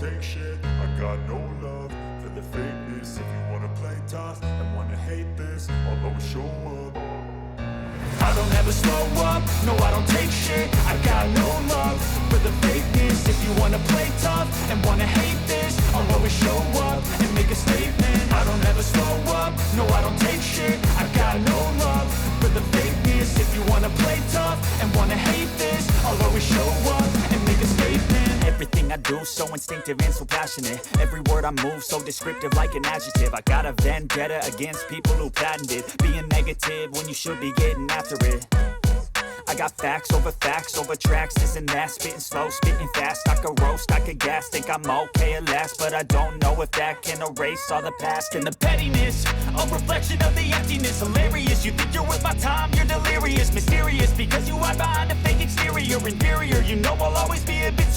take shit. I got no love for the fakeness. If you wanna play tough and wanna hate this, I'll always show up. I don't ever slow up, no I don't take shit. I got no love for the fakeness. If you wanna play tough and wanna hate this, I'll always show up and make a statement. I don't ever slow up, no I don't take shit. I got no love for the fakeness. If you wanna play tough and wanna hate this, I'll always show up and make a statement. Everything I do so instinctive and so passionate. Every word I move so descriptive like an adjective. I got a vendetta against people who patented being negative when you should be getting after it. I got facts over tracks, this and that. Spitting slow, spitting fast. I could roast, I could gas. Think I'm okay at last, but I don't know if that can erase all the past. And the pettiness, a reflection of the emptiness. Hilarious, you think you're worth my time, you're delirious. Mysterious, because you hide behind a fake exterior. Inferior, you know I'll always be a bit